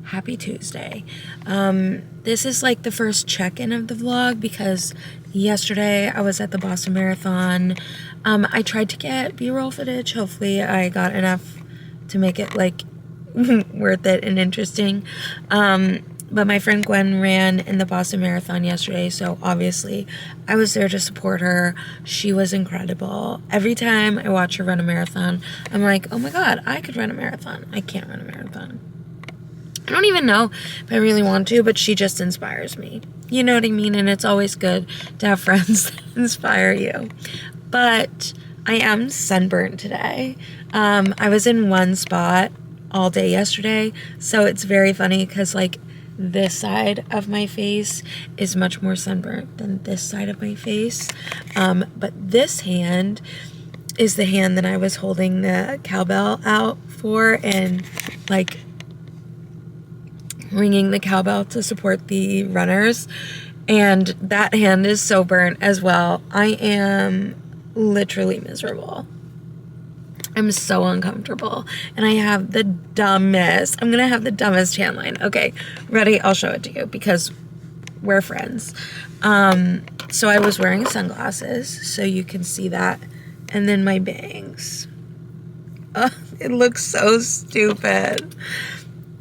Happy Tuesday. This is like the first check-in of the vlog because yesterday I was at the Boston Marathon. I tried to get B-roll footage. Hopefully I got enough to make it like worth it and interesting. But my friend Gwen ran in the Boston Marathon yesterday, so obviously I was there to support her. She was incredible. Every time I watch her run a marathon, I'm like, oh my God, I could run a marathon. I can't run a marathon. I don't even know if I really want to, but she just inspires me. You know what I mean? And it's always good to have friends that inspire you. But I am sunburnt today. I was in one spot all day yesterday, so it's very funny because like this side of my face is much more sunburnt than this side of my face. But this hand is the hand that I was holding the cowbell out for and like ringing the cowbell to support the runners, and that hand is so burnt as well. I am literally miserable. I'm so uncomfortable, and I have the dumbest, I'm gonna have the dumbest tan line. Okay, ready? I'll show it to you because we're friends. So I was wearing sunglasses, so you can see that, and then my bangs. Oh, it looks so stupid.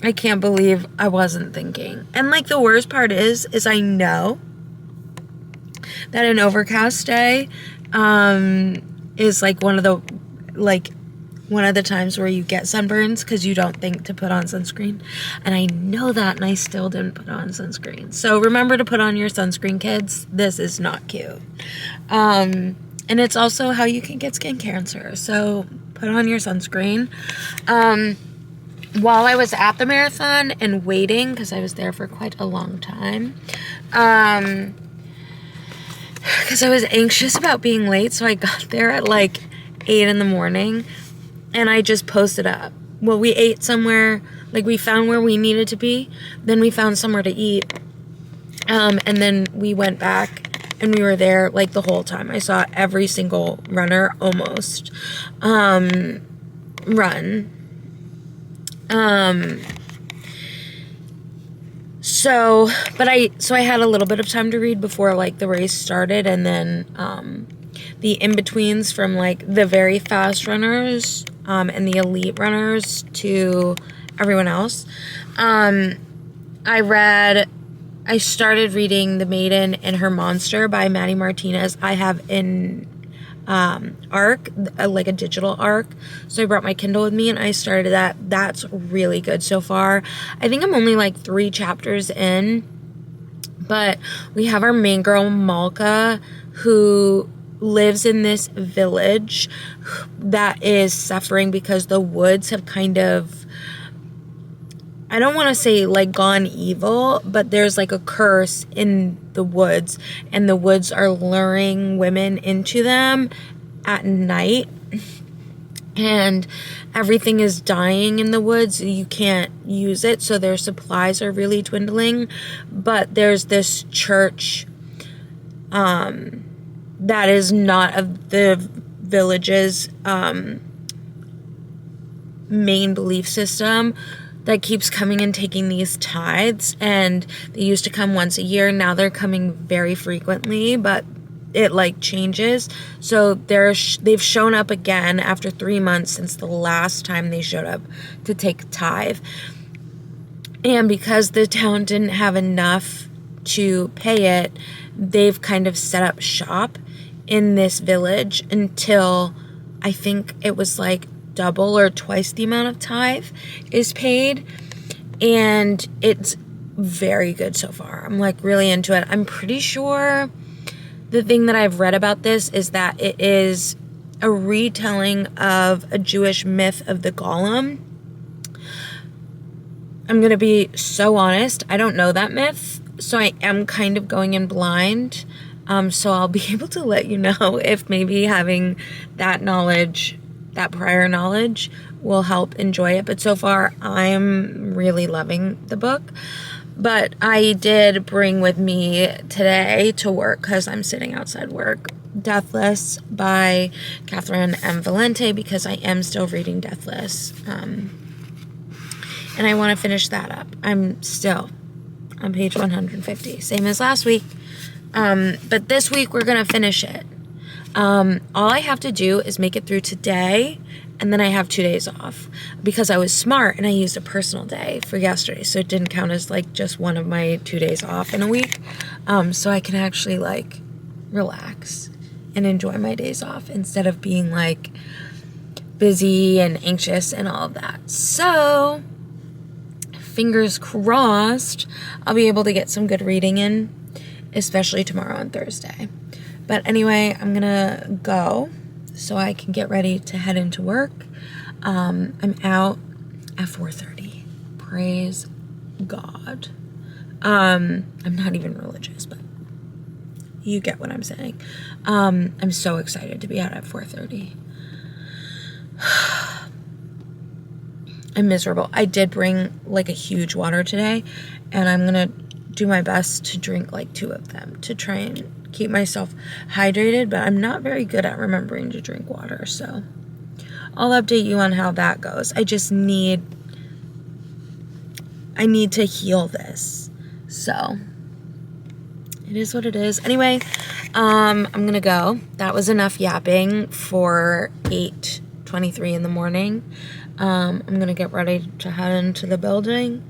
I can't believe I wasn't thinking. And like the worst part is I know that an overcast day is like one of the times where you get sunburns because you don't think to put on sunscreen. And I know that, and I still didn't put on sunscreen. So remember to put on your sunscreen, kids. This is not cute. And it's also how you can get skin cancer. So put on your sunscreen. While I was at the marathon and waiting, because I was there for quite a long time, because I was anxious about being late, so I got there at like 8 in the morning, and I just posted up. Well, we ate somewhere, like we found where we needed to be, then we found somewhere to eat, and then we went back, and we were there like the whole time. I saw every single runner almost run. So I had a little bit of time to read before like the race started, and then the in-betweens from like the very fast runners and the elite runners to everyone else. I started reading The Maiden and Her Monster by Maddie Martinez. I have an ARC, like a digital ARC, so I brought my Kindle with me and I started that. That's really good so far. I think I'm only like 3 chapters in, but we have our main girl Malka, who lives in this village that is suffering because the woods have kind of, I don't want to say like gone evil, but there's like a curse in the woods, and the woods are luring women into them at night, and everything is dying in the woods. You can't use it, so their supplies are really dwindling. But there's this church that is not of the village's main belief system, that keeps coming and taking these tithes. And they used to come once a year. Now they're coming very frequently, but it like changes. So they've shown up again after 3 months since the last time they showed up to take tithe. And because the town didn't have enough to pay it, they've kind of set up shop in this village until I think it was like double or twice the amount of tithe is paid. And it's very good so far. I'm like really into it. I'm pretty sure the thing that I've read about this is that it is a retelling of a Jewish myth of the golem. I'm going to be so honest, I don't know that myth, so I am kind of going in blind. So I'll be able to let you know if maybe having that knowledge, that prior knowledge, will help enjoy it. But so far, I'm really loving the book. But I did bring with me today to work, because I'm sitting outside work, Deathless by Catherine M. Valente, because I am still reading Deathless. And I want to finish that up. I'm still on page 150, same as last week. But this week we're going to finish it. All I have to do is make it through today, and then I have 2 days off, because I was smart and I used a personal day for yesterday, so it didn't count as like just one of my 2 days off in a week. So I can actually like relax and enjoy my days off instead of being like busy and anxious and all of that. So fingers crossed I'll be able to get some good reading in, especially tomorrow and Thursday. But anyway, I'm gonna go so I can get ready to head into work. I'm out at 4:30. Praise God. I'm not even religious, but you get what I'm saying. I'm so excited to be out at 4:30. I'm miserable. I did bring like a huge water today, and I'm gonna do my best to drink like 2 of them to try and keep myself hydrated, but I'm not very good at remembering to drink water, so I'll update you on how that goes. I need to heal this, so it is what it is. Anyway, I'm gonna go. That was enough yapping for 8:23 in the morning. I'm gonna get ready to head into the building,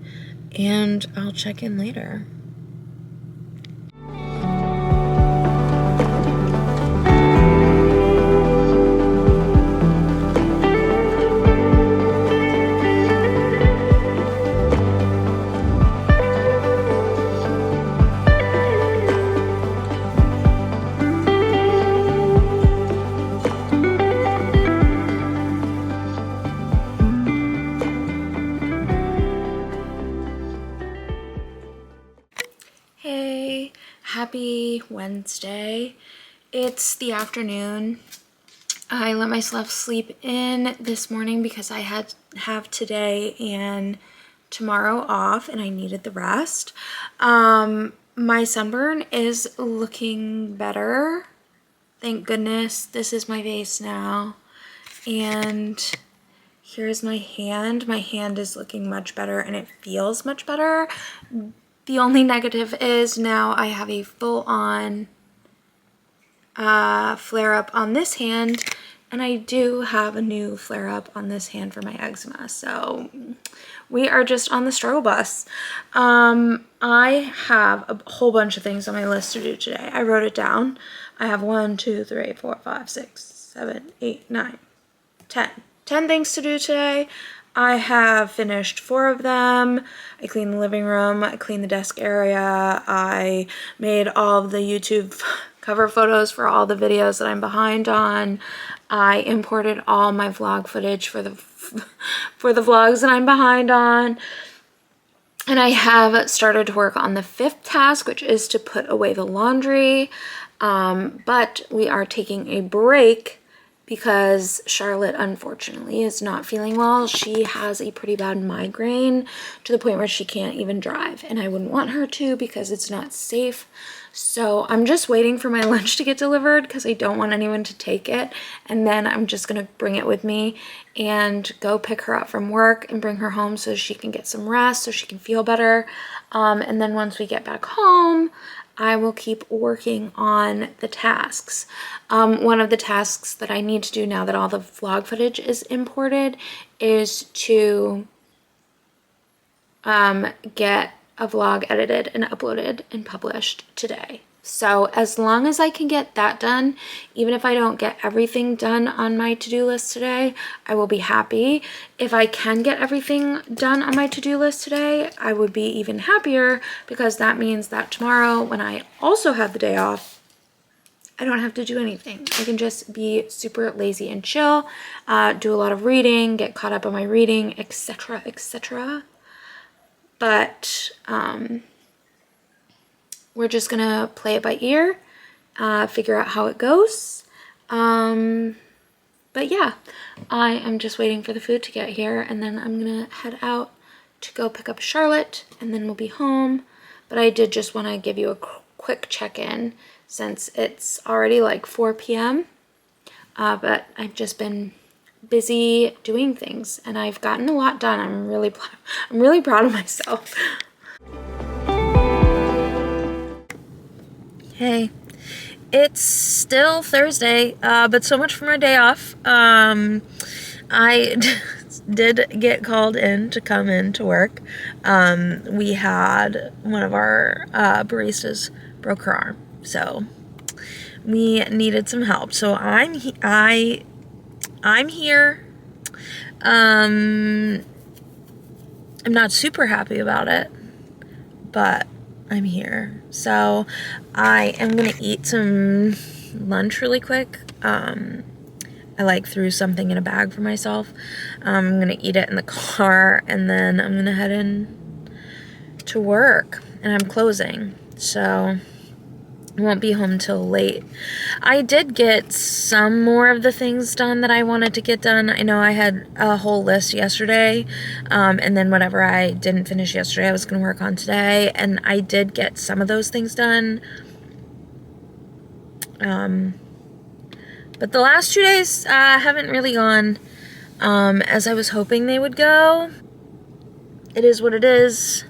and I'll check in later. Hey, happy Wednesday. It's the afternoon. I let myself sleep in this morning because I have today and tomorrow off, and I needed the rest. My sunburn is looking better. Thank goodness. This is my face now. And here's my hand. My hand is looking much better, and it feels much better. The only negative is now I have a full-on flare-up on this hand, and I do have a new flare-up on this hand for my eczema. So we are just on the struggle bus. I have a whole bunch of things on my list to do today. I wrote it down. I have 1, 2, 3, 4, 5, 6, 7, 8, 9, 10. 10 things to do today. I have finished 4 of them. I cleaned the living room, I cleaned the desk area, I made all of the YouTube cover photos for all the videos that I'm behind on. I imported all my vlog footage for the vlogs that I'm behind on. And I have started to work on the 5th task, which is to put away the laundry. But we are taking a break because Charlotte unfortunately is not feeling well. She has a pretty bad migraine to the point where she can't even drive, and I wouldn't want her to because it's not safe. So I'm just waiting for my lunch to get delivered because I don't want anyone to take it, and then I'm just gonna bring it with me and go pick her up from work and bring her home so she can get some rest, so she can feel better. And then once we get back home, I will keep working on the tasks. One of the tasks that I need to do now that all the vlog footage is imported is to get a vlog edited and uploaded and published today. So as long as I can get that done, even if I don't get everything done on my to-do list today, I will be happy. If I can get everything done on my to-do list today, I would be even happier, because that means that tomorrow, when I also have the day off, I don't have to do anything. I can just be super lazy and chill, do a lot of reading, get caught up on my reading, etc., etc. But we're just gonna play it by ear, figure out how it goes. But yeah, I am just waiting for the food to get here, and then I'm gonna head out to go pick up Charlotte, and then we'll be home. But I did just want to give you a quick check-in since it's already like 4 p.m. But I've just been busy doing things, and I've gotten a lot done. I'm really proud of myself. Hey, it's still Thursday, but so much for my day off. I did get called in to come in to work. We had one of our baristas broke her arm, so we needed some help. So I'm here. I'm not super happy about it, but I'm here. So I am gonna eat some lunch really quick. I like threw something in a bag for myself. I'm gonna eat it in the car, and then I'm gonna head in to work, and I'm closing, so I won't be home till late. I did get some more of the things done that I wanted to get done. I know I had a whole list yesterday, and then whatever I didn't finish yesterday, I was going to work on today, and I did get some of those things done. But the last 2 days haven't really gone as I was hoping they would go. It is what it is.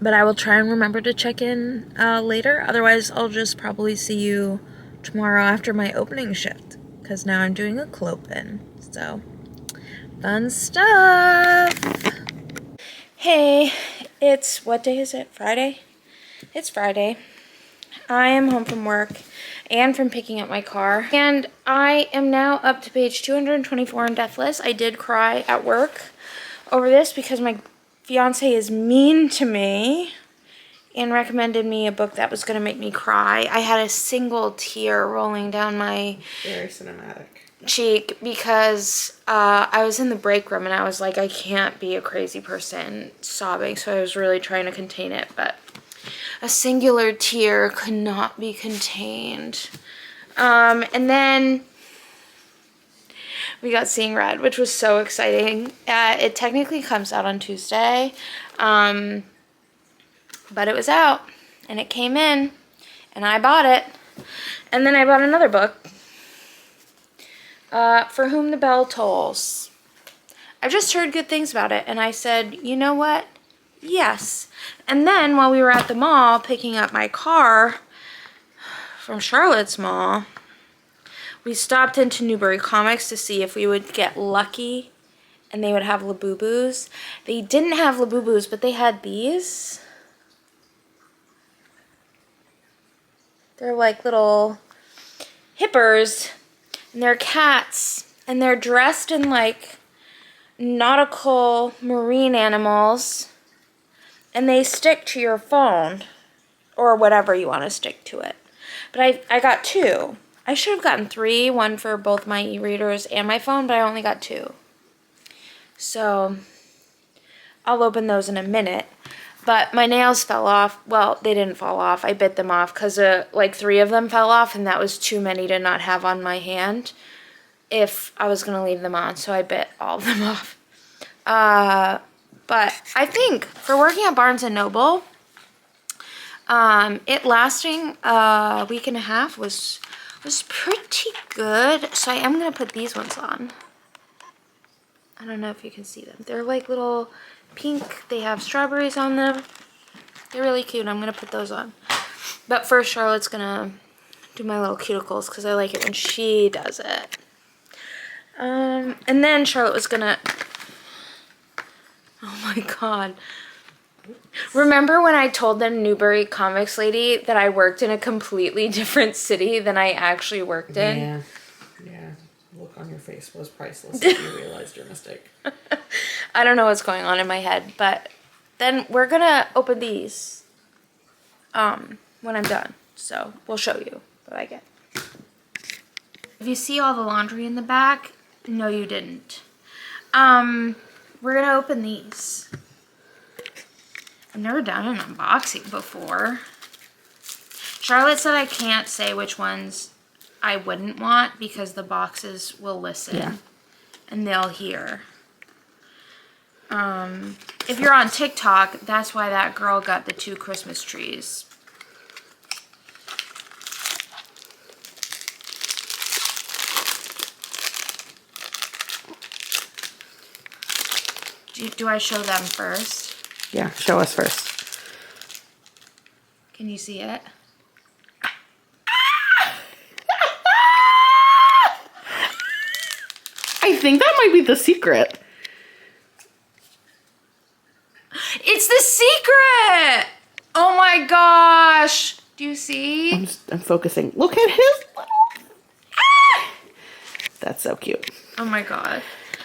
But I will try and remember to check in later. Otherwise, I'll just probably see you tomorrow after my opening shift, because now I'm doing a clopen. So, fun stuff. Hey, it's, what day is it? Friday? It's Friday. I am home from work and from picking up my car. And I am now up to page 224 in Deathless. I did cry at work over this because my fiance is mean to me and recommended me a book that was going to make me cry. I had a single tear rolling down my very cinematic cheek because I was in the break room and I was like, I can't be a crazy person sobbing, so I was really trying to contain it, but a singular tear could not be contained. And then we got Seeing Red, which was so exciting. It technically comes out on Tuesday, but it was out, and it came in, and I bought it. And then I bought another book, For Whom the Bell Tolls. I've just heard good things about it, and I said, you know what? Yes. And then while we were at the mall picking up my car from Charlotte's mall, we stopped into Newbury Comics to see if we would get lucky and they would have Labubus. They didn't have Labubus, but they had these. They're like little hippers, and they're cats, and they're dressed in like nautical marine animals, and they stick to your phone or whatever you want to stick to it. But I got two. I should have gotten three, one for both my e-readers and my phone, but I only got two. So I'll open those in a minute. But my nails fell off. Well, they didn't fall off. I bit them off because like 3 of them fell off, and that was too many to not have on my hand if I was going to leave them on. So I bit all of them off. But I think for working at Barnes & Noble, it lasting a week and a half was pretty good. So I am going to put these ones on. I don't know if you can see them. They're like little pink. They have strawberries on them. They're really cute. I'm going to put those on. But first, Charlotte's going to do my little cuticles because I like it when she does it. And then Charlotte was going to... Oh my god. Remember when I told the Newbury Comics lady that I worked in a completely different city than I actually worked in? Yeah. Yeah. Look on your face was priceless if you realized your mistake. I don't know what's going on in my head, but then we're gonna open these when I'm done. So we'll show you what I get. If you see all the laundry in the back, no you didn't. We're gonna open these. I've never done an unboxing before. Charlotte said I can't say which ones I wouldn't want because the boxes will listen and they'll hear. If you're on TikTok, that's why that girl got the 2 Christmas trees. Do I show them first? Yeah, show us first. Can you see it? I think that might be the secret. It's the secret! Oh my gosh! Do you see? I'm focusing. Look at his little... That's so cute. Oh my god.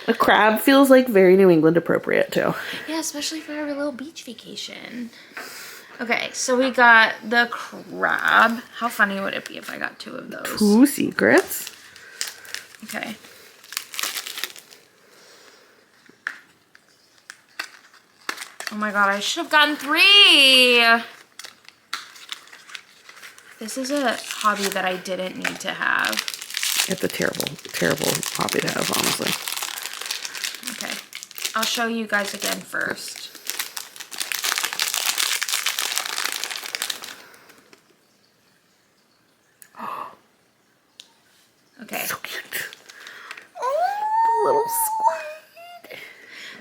A crab feels like very New England appropriate too. Yeah, especially for our little beach vacation. Okay, so we got the crab. How funny would it be if I got 2 of those? 2 secrets. Okay. Oh my god, I should have gotten 3! This is a hobby that I didn't need to have. It's a terrible, terrible hobby to have, honestly. Okay, I'll show you guys again first. Okay. So cute. Oh, the little squid.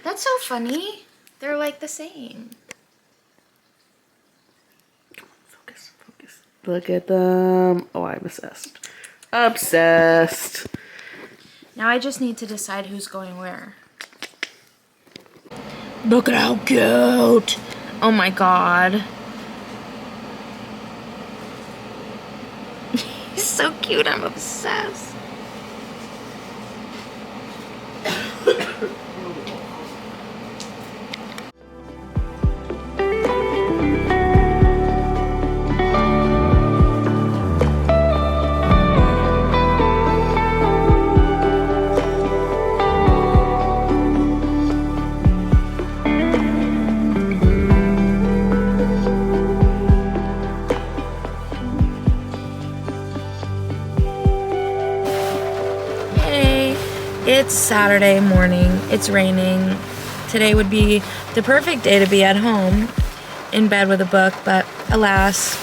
That's so funny. They're like the same. Focus, focus. Look at them. Oh, I'm obsessed. Obsessed. Now I just need to decide who's going where. Look at how cute. Oh my god. He's so cute. I'm obsessed. It's Saturday morning. It's raining. Today would be the perfect day to be at home in bed with a book, but alas,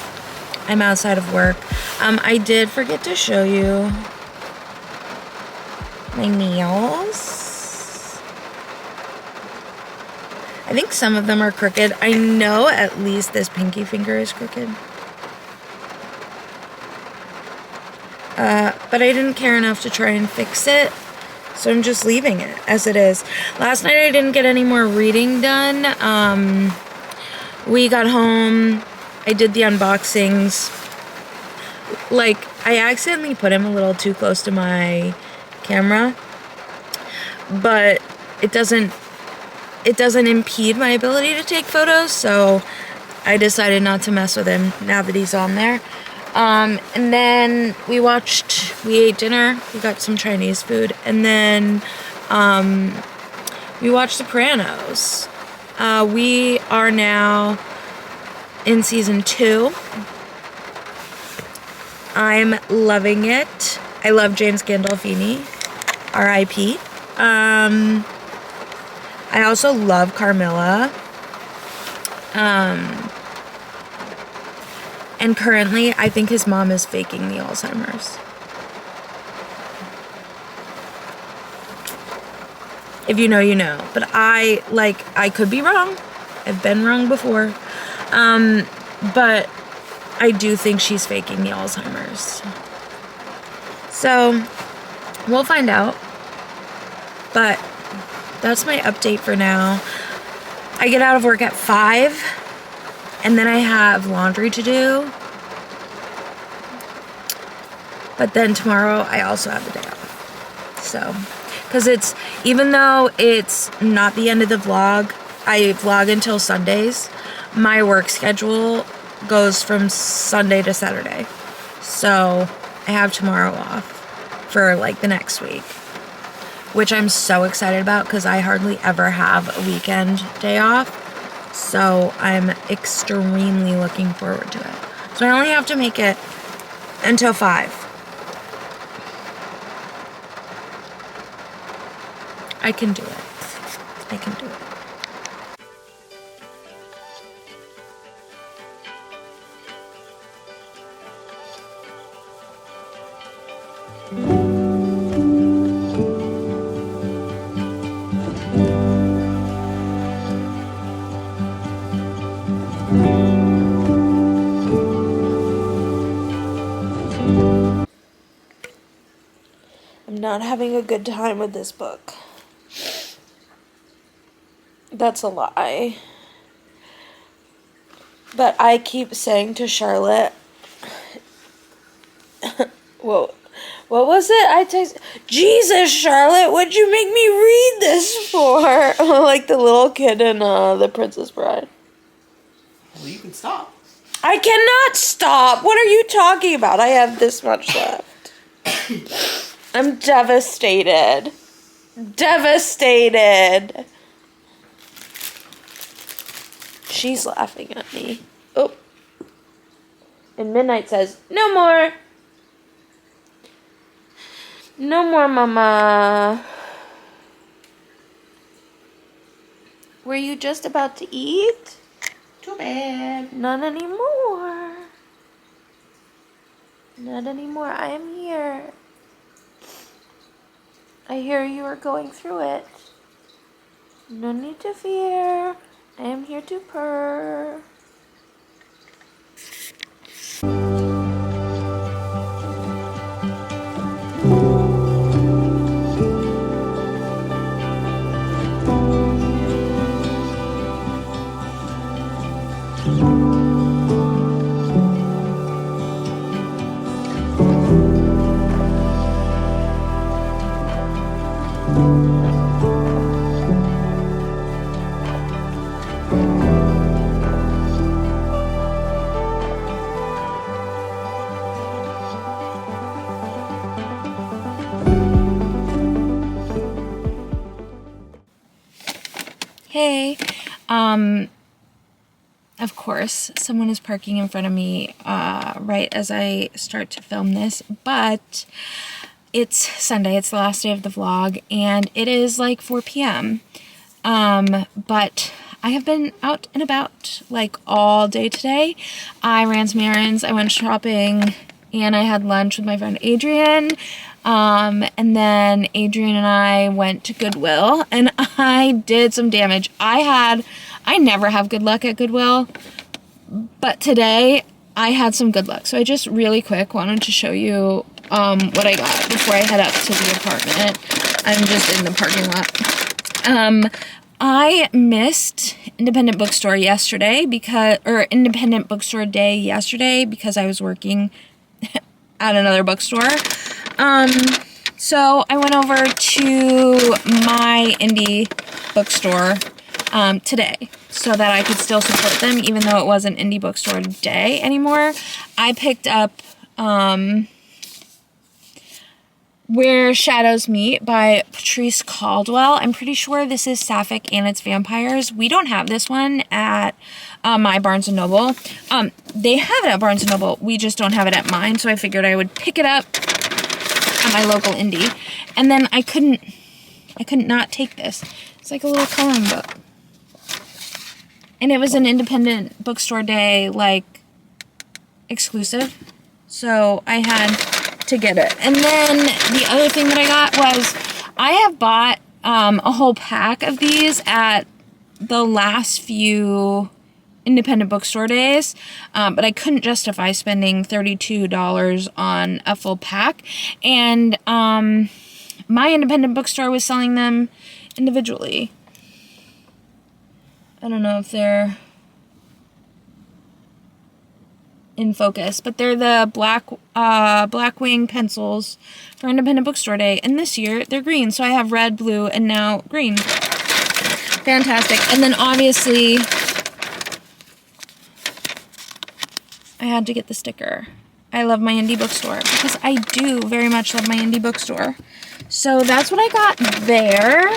I'm outside of work. I did forget to show you my nails. I think some of them are crooked. I know at least this pinky finger is crooked. But I didn't care enough to try and fix it. So I'm just leaving it as it is. Last night I didn't get any more reading done. We got home. I did the unboxings. Like, I accidentally put him a little too close to my camera. But it doesn't impede my ability to take photos. So I decided not to mess with him now that he's on there. And then we ate dinner, we got some Chinese food, and then, we watched Sopranos. We are now in season 2. I'm loving it. I love James Gandolfini, R.I.P. I also love Carmilla. And currently, I think his mom is faking the Alzheimer's. If you know, you know. But I could be wrong. I've been wrong before. But I do think she's faking the Alzheimer's. So, we'll find out. But that's my update for now. I get out of work at 5. And then I have laundry to do. But then tomorrow I also have the day off. So, because even though it's not the end of the vlog, I vlog until Sundays. My work schedule goes from Sunday to Saturday. So, I have tomorrow off for like the next week. Which I'm so excited about because I hardly ever have a weekend day off. So I'm extremely looking forward to it. So I only have to make it until 5. I can do it. I can do it. I'm not having a good time with this book. That's a lie. But I keep saying to Charlotte, whoa, what was it? I text, Jesus, Charlotte, what'd you make me read this for? Like the little kid in The Princess Bride. Well, you can stop. I cannot stop. What are you talking about? I have this much left. I'm devastated. Devastated. She's laughing at me. Oh. And Midnight says, no more. No more, Mama. Were you just about to eat? Too bad. Not anymore. Not anymore. I am here. I hear you are going through it. No need to fear. I am here to purr. Hey, of course, someone is parking in front of me right as I start to film this, but it's Sunday, it's the last day of the vlog, and it is like 4 p.m. But I have been out and about like all day today. I ran some errands, I went shopping, and I had lunch with my friend Adrian. And then Adrian and I went to Goodwill and I did some damage. I never have good luck at Goodwill, but today I had some good luck. So I just really quick wanted to show you, what I got before I head up to the apartment. I'm just in the parking lot. I missed Independent Bookstore yesterday Independent Bookstore Day yesterday because I was working at another bookstore. So I went over to my indie bookstore today so that I could still support them even though it wasn't indie bookstore day anymore. I picked up Where Shadows Meet by Patrice Caldwell. I'm pretty sure this is Sapphic and Its Vampires. We don't have this one at my Barnes & Noble. They have it at Barnes & Noble. We just don't have it at mine, so I figured I would pick it up at my local indie. And then I couldn't not take this. It's like a little coloring book. And it was an independent bookstore day, like, exclusive. So I had to get it. And then the other thing that I got was, I have bought a whole pack of these at the last few independent bookstore days, but I couldn't justify spending $32 on a full pack. And my independent bookstore was selling them individually. I don't know if they're in focus, but they're the Blackwing pencils for Independent Bookstore Day, and this year they're green, so I have red, blue, and now green. Fantastic. And then obviously I had to get the sticker. I love my indie bookstore, because I do very much love my indie bookstore. So that's what I got there.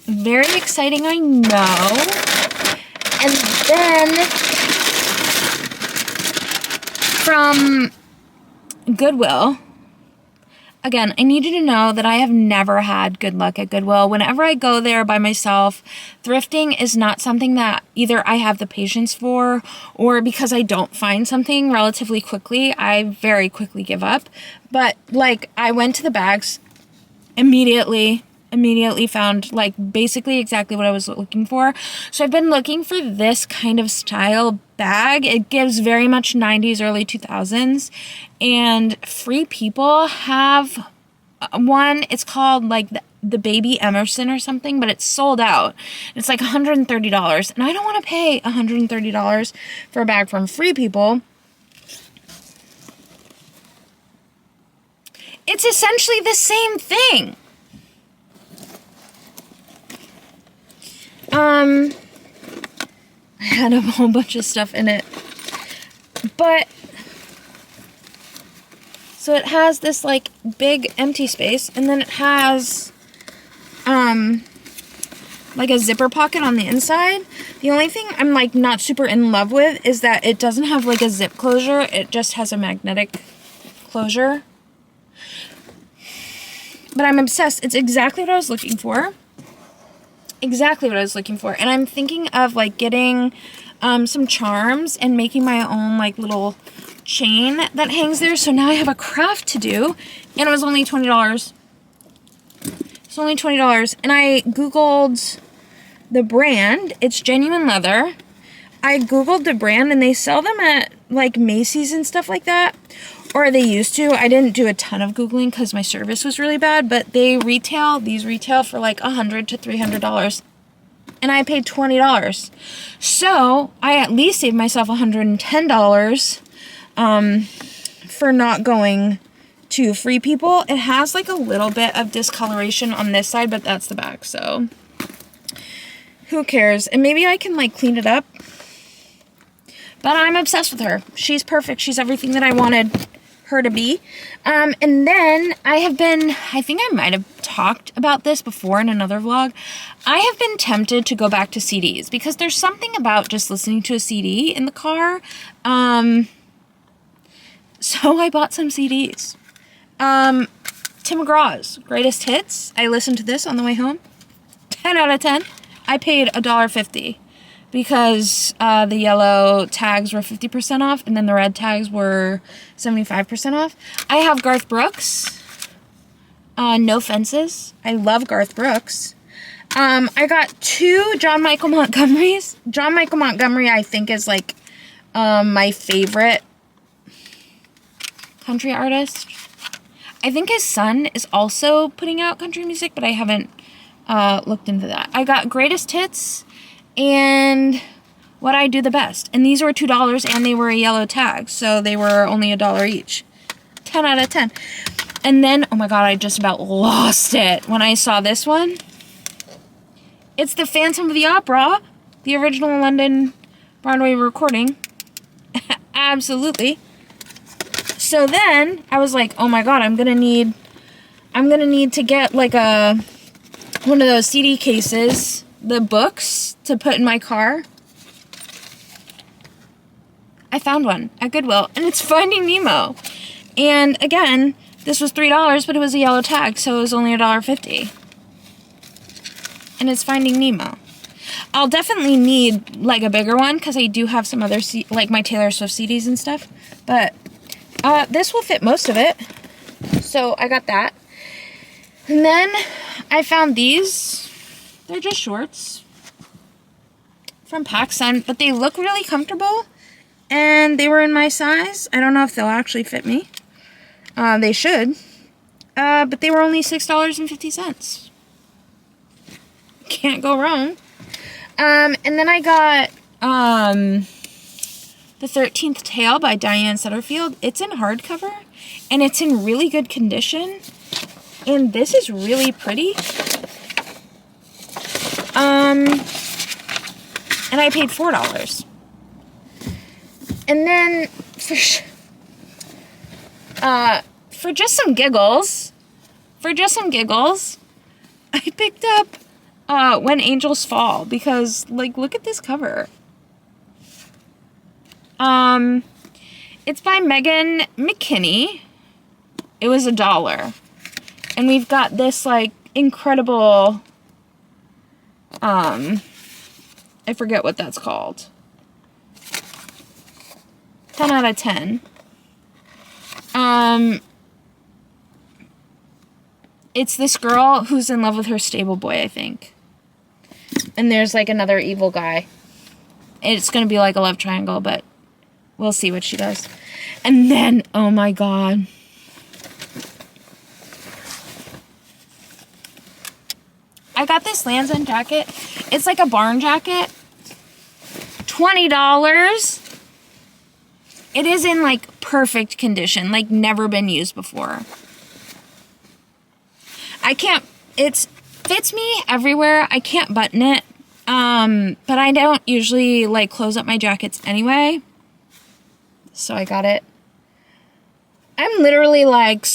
Very exciting, I know. And then from Goodwill, again, I need you to know that I have never had good luck at Goodwill. Whenever I go there by myself, thrifting is not something that either I have the patience for, or because I don't find something relatively quickly, I very quickly give up. But, like, I went to the bags, immediately found, like, basically exactly what I was looking for. So I've been looking for this kind of style bag. It gives very much 90s, early 2000s. And Free People have one. It's called, like, the Baby Emerson or something, but it's sold out. It's like $130. And I don't want to pay $130 for a bag from Free People. It's essentially the same thing. I had a whole bunch of stuff in it, but, so it has this, like, big empty space, and then it has, like, a zipper pocket on the inside. The only thing I'm, like, not super in love with is that it doesn't have, like, a zip closure. It just has a magnetic closure, but I'm obsessed. It's exactly what I was looking for. Exactly what I was looking for. And I'm thinking of, like, getting some charms and making my own, like, little chain that hangs there. So now I have a craft to do, and it was only $20. It's only $20. And I Googled the brand. It's genuine leather. I Googled the brand, and they sell them at, like, Macy's and stuff like that. Or they used to. I didn't do a ton of Googling because my service was really bad, but these retail for like $100 to $300. And I paid $20. So I at least saved myself $110 for not going to Free People. It has like a little bit of discoloration on this side, but that's the back, so who cares? And maybe I can, like, clean it up. But I'm obsessed with her. She's perfect. She's everything that I wanted her to be. And then I think I might have talked about this before in another vlog. I have been tempted to go back to CDs, because there's something about just listening to a CD in the car. So I bought some CDs. Tim McGraw's Greatest Hits. I listened to this on the way home. 10 out of 10. I paid $1.50. Because the yellow tags were 50% off, and then the red tags were 75% off. I have Garth Brooks. No Fences. I love Garth Brooks. I got 2 John Michael Montgomerys. John Michael Montgomery, I think, is, like, my favorite country artist. I think his son is also putting out country music, but I haven't looked into that. I got Greatest Hits and What I Do the Best. And these were $2, and they were a yellow tag, so they were only $1 each. 10 out of 10. And then, oh my god, I just about lost it when I saw this one. It's the Phantom of the Opera, the original London Broadway recording. Absolutely. So then I was like, oh my God, I'm gonna need to get like one of those CD cases, the books to put in my car. I found one at Goodwill, and it's Finding Nemo. And again, this was $3, but it was a yellow tag, so it was only $1.50. And it's Finding Nemo. I'll definitely need like a bigger one because I do have some other like my Taylor Swift CDs and stuff. But this will fit most of it, so I got that. And then I found these. They're just shorts from PacSun, but they look really comfortable. And they were in my size. I don't know if they'll actually fit me. They should. But they were only $6.50. Can't go wrong. And then I got The 13th Tale by Diane Sutterfield. It's in hardcover. And it's in really good condition. And this is really pretty. And I paid $4. And then for just some giggles, I picked up When Angels Fall because, like, look at this cover. It's by Megan McKinney. It was $1. And we've got this, like, incredible, I forget what that's called. 10 out of 10. It's this girl who's in love with her stable boy, I think. And there's, like, another evil guy. It's gonna be like a love triangle, but we'll see what she does. And then, oh my God. I got this Lands' End jacket. It's like a barn jacket. $20. It is in, like, perfect condition. Like, never been used before. It fits me everywhere. I can't button it. But I don't usually, like, close up my jackets anyway. So I got it. I'm literally, like,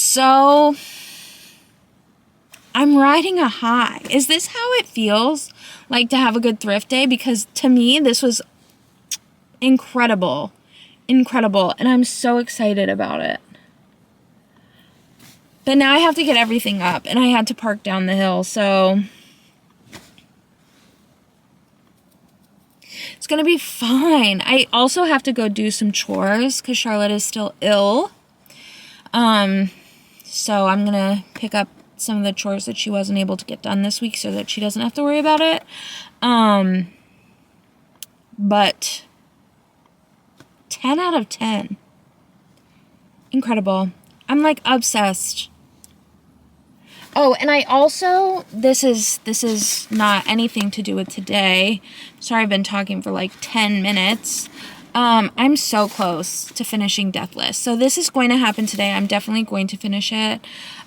I'm riding a high. Is this how it feels like to have a good thrift day? Because to me, this was incredible. Incredible. And I'm so excited about it. But now I have to get everything up. And I had to park down the hill. So it's going to be fine. I also have to go do some chores because Charlotte is still ill. So I'm going to pick up some of the chores that she wasn't able to get done this week so that she doesn't have to worry about it. But 10 out of 10. Incredible. I'm, like, obsessed. Oh, and I also, this is not anything to do with today. Sorry, I've been talking for like 10 minutes. I'm so close to finishing Deathless. So this is going to happen today. I'm definitely going to finish it.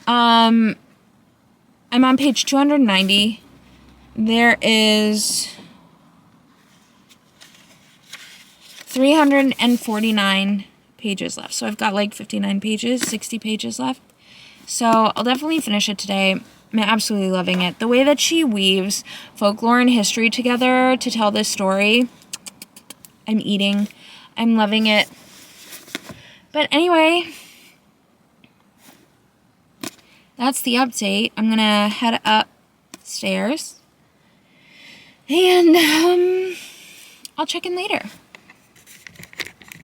I'm on page 290. There is 349 pages left. So I've got like 59 pages, 60 pages left. So I'll definitely finish it today. I'm absolutely loving it. The way that she weaves folklore and history together to tell this story, I'm eating. I'm loving it. But anyway, that's the update. I'm going to head upstairs. And I'll check in later.